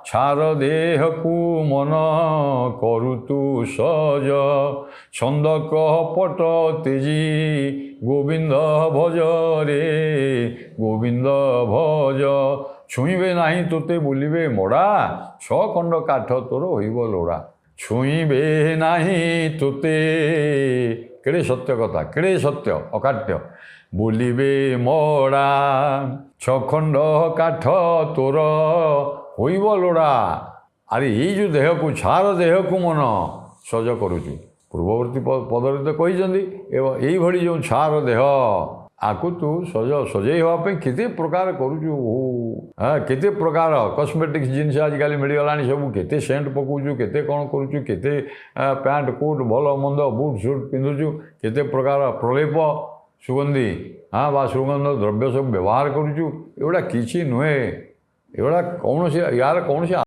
ଛାର ଦେହକୁ ମନ କରୁ ତୁ ସଜ ଛନ୍ଦ କପଟ ତେଜି ଗୋବିନ୍ଦ ଭଜ ରେ ଗୋବିନ୍ଦ ଭଜ ଛୁଇଁବେ ନାହିଁ ତୋତେ ବୋଲିବେ ମୋଡ଼ା ଛଅ ଖଣ୍ଡ କାଠ ତୋର ହୋଇବ ଲୋଡ଼ା ଛୁଇଁବେ ନାହିଁ ତୋତେ କେଡ଼େ ସତ୍ୟ କଥା କେଡ଼େ ସତ୍ୟ ଅକାଟ୍ୟ ବୋଲିବେ ମୋଡ଼ା ଛଅ ଖଣ୍ଡ କାଠ ତୋର ହୋଇବ ଲୋଡ଼ା ଆରେ ଏଇ ଯେଉଁ ଦେହକୁ ଛାର ଦେହକୁ ମନ ସଜ କରୁଛୁ ପୂର୍ବବର୍ତ୍ତୀ ପଦରେ ତ କହିଛନ୍ତି ଏଇଭଳି ଯେଉଁ ଛାର ଦେହ ଆକୁ ତୁ ସଜେଇ ହେବା ପାଇଁ କେତେ ପ୍ରକାର କରୁଛୁ କେତେ ପ୍ରକାର କସ୍ମେଟିକ୍ସ ଜିନିଷ ଆଜିକାଲି ମିଳିଗଲାଣି ସବୁ କେତେ ସେଣ୍ଟ ପକାଉଛୁ କେତେ କ'ଣ କରୁଛୁ କେତେ ପ୍ୟାଣ୍ଟ କୋଟ୍ ଭଲ ମନ୍ଦ ବୁଟ୍ ସୁଟ୍ ପିନ୍ଧୁଛୁ କେତେ ପ୍ରକାର ପ୍ରଲେପ ସୁଗନ୍ଧି ବା ସୁଗନ୍ଧ ଦ୍ରବ୍ୟ ସବୁ ବ୍ୟବହାର କରୁଛୁ ଏଗୁଡ଼ା କିଛି ନୁହେଁ ଏଗୁଡ଼ା କୌଣସି ୟାର କୌଣସି